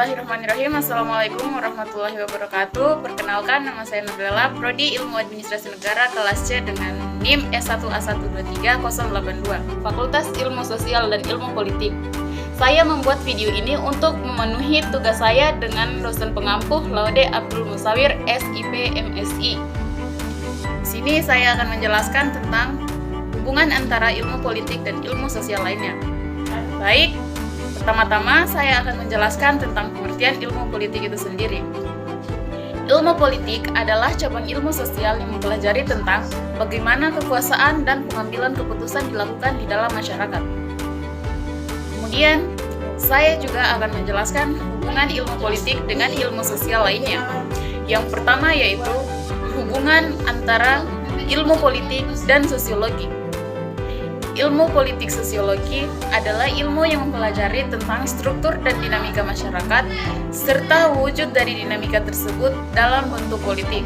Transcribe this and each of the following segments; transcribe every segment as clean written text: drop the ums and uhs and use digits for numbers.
Bismillahirrahmanirrahim. Assalamualaikum warahmatullahi wabarakatuh. Perkenalkan, nama saya Nurlela, Prodi Ilmu Administrasi Negara kelas C dengan NIM S1A1230082, Fakultas Ilmu Sosial dan Ilmu Politik. Saya membuat video ini untuk memenuhi tugas saya dengan dosen pengampuh Laude Abdul Musawir, SIP MSI. Di sini saya akan menjelaskan tentang hubungan antara ilmu politik dan ilmu sosial lainnya. Baik, pertama-tama saya akan menjelaskan tentang pengertian ilmu politik itu sendiri. Ilmu politik adalah cabang ilmu sosial yang mempelajari tentang bagaimana kekuasaan dan pengambilan keputusan dilakukan di dalam masyarakat. Kemudian, saya juga akan menjelaskan hubungan ilmu politik dengan ilmu sosial lainnya. Yang pertama yaitu hubungan antara ilmu politik dan sosiologi. Ilmu politik sosiologi adalah ilmu yang mempelajari tentang struktur dan dinamika masyarakat, serta wujud dari dinamika tersebut dalam bentuk politik.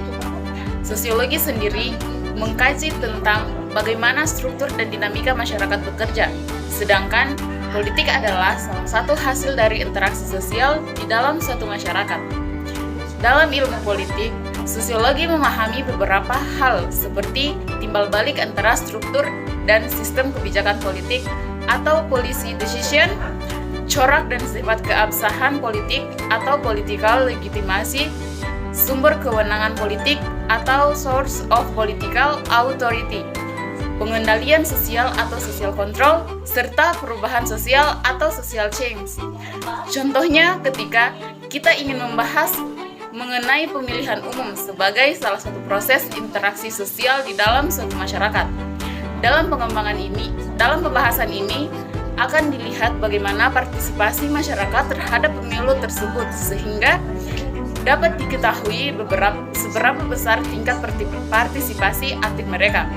Sosiologi sendiri mengkaji tentang bagaimana struktur dan dinamika masyarakat bekerja, sedangkan politik adalah salah satu hasil dari interaksi sosial di dalam suatu masyarakat. Dalam ilmu politik, sosiologi memahami beberapa hal seperti timbal balik antara struktur dan sistem kebijakan politik atau policy decision, corak dan sifat keabsahan politik atau political legitimasi, sumber kewenangan politik atau source of political authority, pengendalian sosial atau social control, serta perubahan sosial atau social change. Contohnya ketika kita ingin membahas mengenai pemilihan umum sebagai salah satu proses interaksi sosial di dalam suatu masyarakat. Dalam pembahasan ini akan dilihat bagaimana partisipasi masyarakat terhadap pemilu tersebut sehingga dapat diketahui seberapa besar tingkat partisipasi aktif mereka.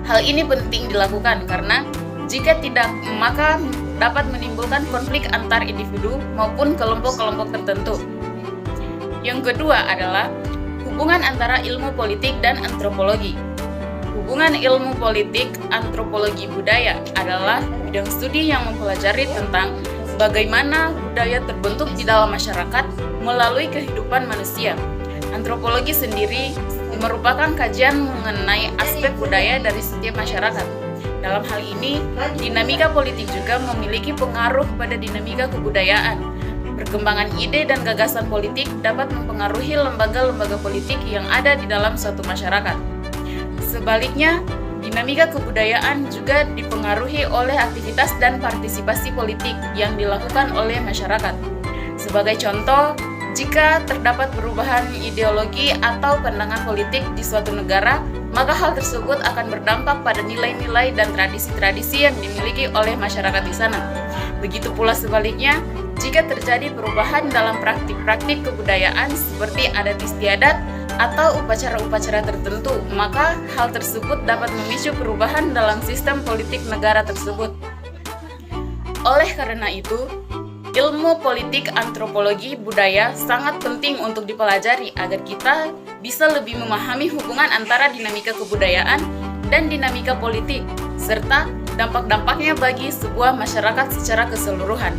Hal ini penting dilakukan karena jika tidak, maka dapat menimbulkan konflik antar individu maupun kelompok-kelompok tertentu. Yang kedua adalah hubungan antara ilmu politik dan antropologi. Hubungan ilmu politik antropologi budaya adalah bidang studi yang mempelajari tentang bagaimana budaya terbentuk di dalam masyarakat melalui kehidupan manusia. Antropologi sendiri merupakan kajian mengenai aspek budaya dari setiap masyarakat. Dalam hal ini, dinamika politik juga memiliki pengaruh pada dinamika kebudayaan. Perkembangan ide dan gagasan politik dapat mempengaruhi lembaga-lembaga politik yang ada di dalam suatu masyarakat. Sebaliknya, dinamika kebudayaan juga dipengaruhi oleh aktivitas dan partisipasi politik yang dilakukan oleh masyarakat. Sebagai contoh, jika terdapat perubahan ideologi atau pandangan politik di suatu negara, maka hal tersebut akan berdampak pada nilai-nilai dan tradisi-tradisi yang dimiliki oleh masyarakat di sana. Begitu pula sebaliknya, jika terjadi perubahan dalam praktik-praktik kebudayaan seperti adat istiadat atau upacara-upacara tertentu, maka hal tersebut dapat memicu perubahan dalam sistem politik negara tersebut. Oleh karena itu, ilmu politik antropologi budaya sangat penting untuk dipelajari agar kita bisa lebih memahami hubungan antara dinamika kebudayaan dan dinamika politik, serta dampak-dampaknya bagi sebuah masyarakat secara keseluruhan.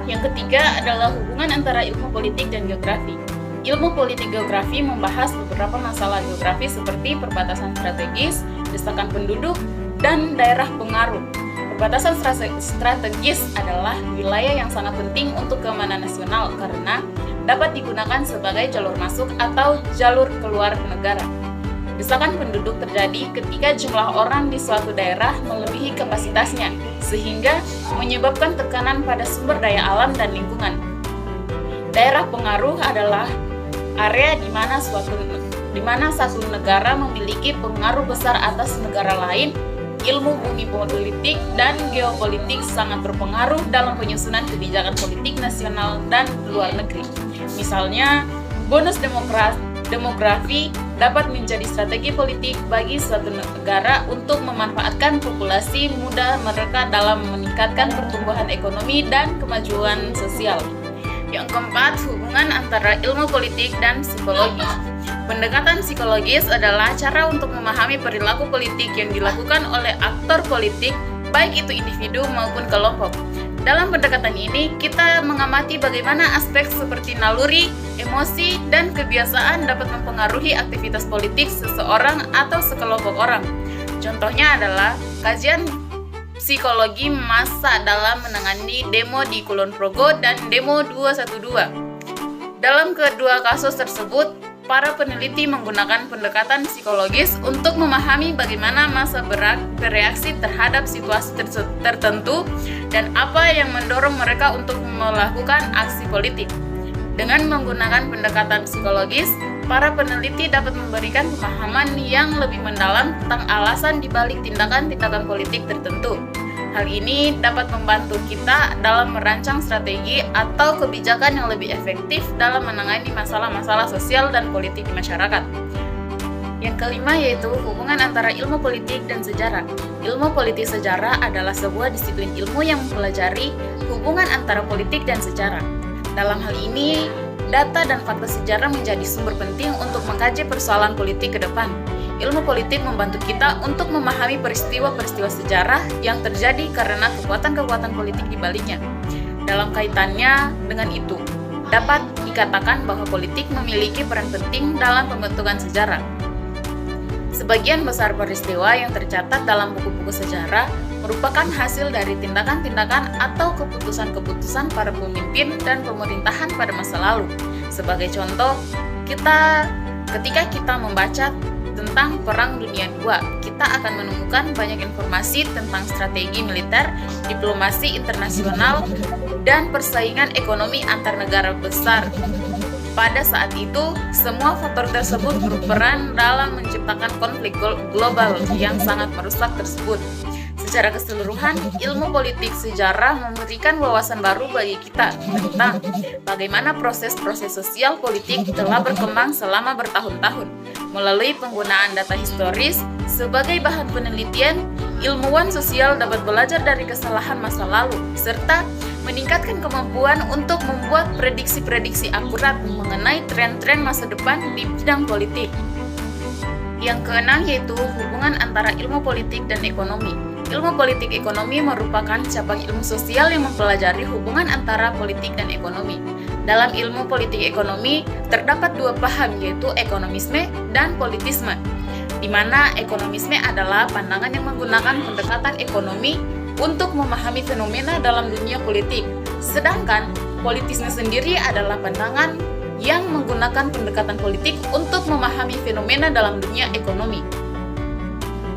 Yang ketiga adalah hubungan antara ilmu politik dan geografi. Ilmu politik geografi membahas beberapa masalah geografi seperti perbatasan strategis, desakan penduduk, dan daerah pengaruh. Perbatasan strategis adalah wilayah yang sangat penting untuk keamanan nasional karena dapat digunakan sebagai jalur masuk atau jalur keluar negara. Desakan penduduk terjadi ketika jumlah orang di suatu daerah melebihi kapasitasnya, sehingga menyebabkan tekanan pada sumber daya alam dan lingkungan. Daerah pengaruh adalah area di mana satu negara memiliki pengaruh besar atas negara lain. Ilmu bumi politik dan geopolitik sangat berpengaruh dalam penyusunan kebijakan politik nasional dan luar negeri. Misalnya, bonus demografi dapat menjadi strategi politik bagi suatu negara untuk memanfaatkan populasi muda mereka dalam meningkatkan pertumbuhan ekonomi dan kemajuan sosial. Yang keempat, hubungan antara ilmu politik dan psikologi. Pendekatan psikologis adalah cara untuk memahami perilaku politik yang dilakukan oleh aktor politik, baik itu individu maupun kelompok. Dalam pendekatan ini, kita mengamati bagaimana aspek seperti naluri, emosi, dan kebiasaan dapat mempengaruhi aktivitas politik seseorang atau sekelompok orang. Contohnya adalah kajian psikologi massa dalam menangani demo di Kulon Progo dan demo 212. Dalam kedua kasus tersebut, para peneliti menggunakan pendekatan psikologis untuk memahami bagaimana massa bereaksi terhadap situasi tertentu dan apa yang mendorong mereka untuk melakukan aksi politik. Dengan menggunakan pendekatan psikologis, para peneliti dapat memberikan pemahaman yang lebih mendalam tentang alasan dibalik tindakan-tindakan politik tertentu. Hal ini dapat membantu kita dalam merancang strategi atau kebijakan yang lebih efektif dalam menangani masalah-masalah sosial dan politik di masyarakat. Yang kelima yaitu hubungan antara ilmu politik dan sejarah. Ilmu politik sejarah adalah sebuah disiplin ilmu yang mempelajari hubungan antara politik dan sejarah. Dalam hal ini, data dan fakta sejarah menjadi sumber penting untuk mengkaji persoalan politik ke depan. Ilmu politik membantu kita untuk memahami peristiwa-peristiwa sejarah yang terjadi karena kekuatan-kekuatan politik di baliknya. Dalam kaitannya dengan itu, dapat dikatakan bahwa politik memiliki peran penting dalam pembentukan sejarah. Sebagian besar peristiwa yang tercatat dalam buku-buku sejarah merupakan hasil dari tindakan-tindakan atau keputusan-keputusan para pemimpin dan pemerintahan pada masa lalu. Sebagai contoh, ketika kita membaca tentang Perang Dunia II, kita akan menemukan banyak informasi tentang strategi militer, diplomasi internasional, dan persaingan ekonomi antar negara besar. Pada saat itu, semua faktor tersebut berperan dalam menciptakan konflik global yang sangat merusak tersebut. Secara keseluruhan, ilmu politik sejarah memberikan wawasan baru bagi kita tentang bagaimana proses-proses sosial politik telah berkembang selama bertahun-tahun. Melalui penggunaan data historis sebagai bahan penelitian, ilmuwan sosial dapat belajar dari kesalahan masa lalu, serta meningkatkan kemampuan untuk membuat prediksi-prediksi akurat mengenai tren-tren masa depan di bidang politik. Yang keenam yaitu hubungan antara ilmu politik dan ekonomi. Ilmu politik ekonomi merupakan cabang ilmu sosial yang mempelajari hubungan antara politik dan ekonomi. Dalam ilmu politik ekonomi, terdapat dua paham yaitu ekonomisme dan politisme, di mana ekonomisme adalah pandangan yang menggunakan pendekatan ekonomi untuk memahami fenomena dalam dunia politik, sedangkan politisme sendiri adalah pandangan yang menggunakan pendekatan politik untuk memahami fenomena dalam dunia ekonomi.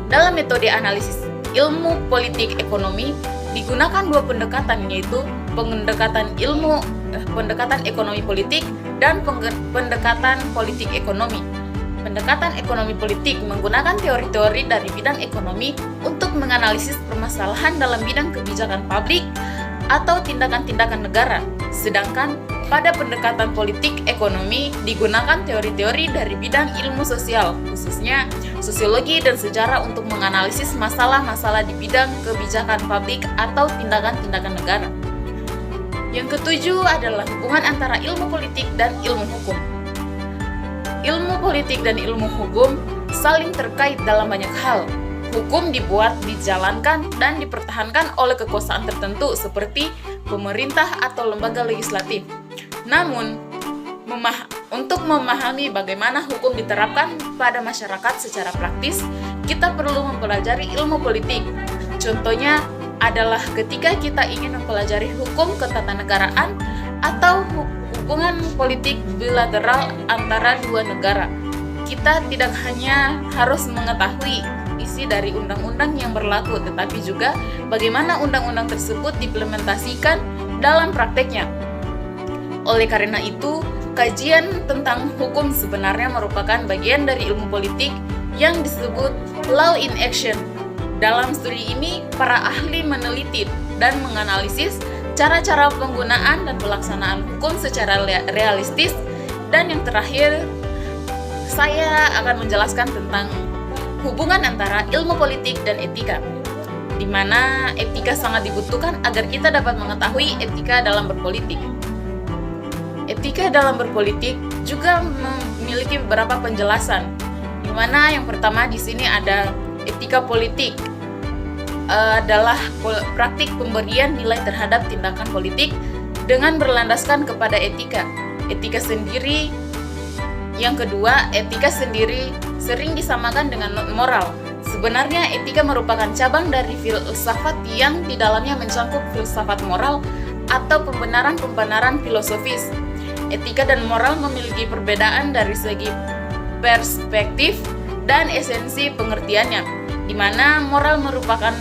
Dalam metode analisis ilmu politik ekonomi digunakan dua pendekatan yaitu pendekatan ekonomi politik dan pendekatan politik ekonomi. Pendekatan ekonomi politik menggunakan teori-teori dari bidang ekonomi untuk menganalisis permasalahan dalam bidang kebijakan publik atau tindakan-tindakan negara. Sedangkan pada pendekatan politik ekonomi digunakan teori-teori dari bidang ilmu sosial, khususnya sosiologi dan sejarah untuk menganalisis masalah-masalah di bidang kebijakan publik atau tindakan-tindakan negara. Yang ketujuh adalah hubungan antara ilmu politik dan ilmu hukum. Ilmu politik dan ilmu hukum saling terkait dalam banyak hal. Hukum dibuat, dijalankan, dan dipertahankan oleh kekuasaan tertentu seperti pemerintah atau lembaga legislatif. Namun, untuk memahami bagaimana hukum diterapkan pada masyarakat secara praktis, kita perlu mempelajari ilmu politik. Contohnya adalah ketika kita ingin mempelajari hukum ketatanegaraan atau hubungan politik bilateral antara dua negara. Kita tidak hanya harus mengetahui isi dari undang-undang yang berlaku, tetapi juga bagaimana undang-undang tersebut diimplementasikan dalam prakteknya. Oleh karena itu, kajian tentang hukum sebenarnya merupakan bagian dari ilmu politik yang disebut law in action. Dalam studi ini, para ahli meneliti dan menganalisis cara-cara penggunaan dan pelaksanaan hukum secara realistis. Dan yang terakhir, saya akan menjelaskan tentang hubungan antara ilmu politik dan etika, di mana etika sangat dibutuhkan agar kita dapat mengetahui etika dalam berpolitik. Etika dalam berpolitik juga memiliki beberapa penjelasan, di mana yang pertama di sini ada etika politik. adalah praktik pemberian nilai terhadap tindakan politik dengan berlandaskan kepada etika. Etika sendiri, yang kedua, etika sendiri sering disamakan dengan moral. Sebenarnya etika merupakan cabang dari filsafat yang di dalamnya mencakup filsafat moral atau pembenaran-pembenaran filosofis. Etika dan moral memiliki perbedaan dari segi perspektif dan esensi pengertiannya, di mana moral merupakan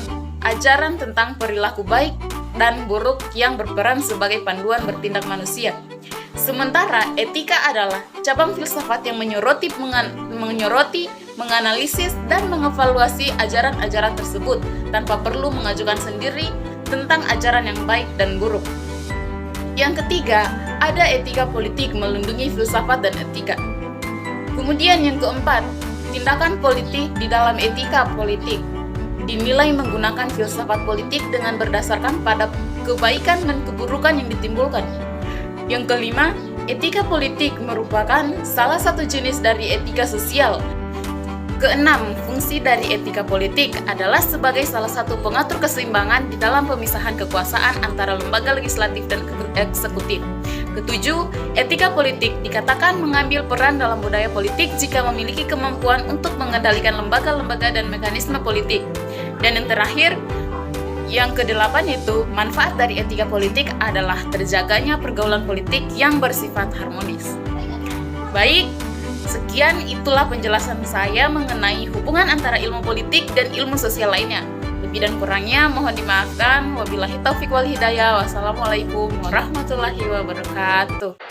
ajaran tentang perilaku baik dan buruk yang berperan sebagai panduan bertindak manusia. Sementara etika adalah cabang filsafat yang menyoroti, menganalisis, dan mengevaluasi ajaran-ajaran tersebut tanpa perlu mengajukan sendiri tentang ajaran yang baik dan buruk. Yang ketiga, ada etika politik melindungi filsafat dan etika. Kemudian yang keempat, tindakan politik di dalam etika politik dinilai menggunakan filsafat politik dengan berdasarkan pada kebaikan dan keburukan yang ditimbulkan. Yang kelima, etika politik merupakan salah satu jenis dari etika sosial. Keenam, fungsi dari etika politik adalah sebagai salah satu pengatur keseimbangan di dalam pemisahan kekuasaan antara lembaga legislatif dan eksekutif. Ketujuh, etika politik dikatakan mengambil peran dalam budaya politik jika memiliki kemampuan untuk mengendalikan lembaga-lembaga dan mekanisme politik. Dan yang terakhir, yang kedelapan itu, manfaat dari etika politik adalah terjaganya pergaulan politik yang bersifat harmonis. Baik, sekian itulah penjelasan saya mengenai hubungan antara ilmu politik dan ilmu sosial lainnya. Lebih dan kurangnya mohon dimaafkan. Wabillahi taufiq wal hidayah. Wassalamualaikum warahmatullahi wabarakatuh.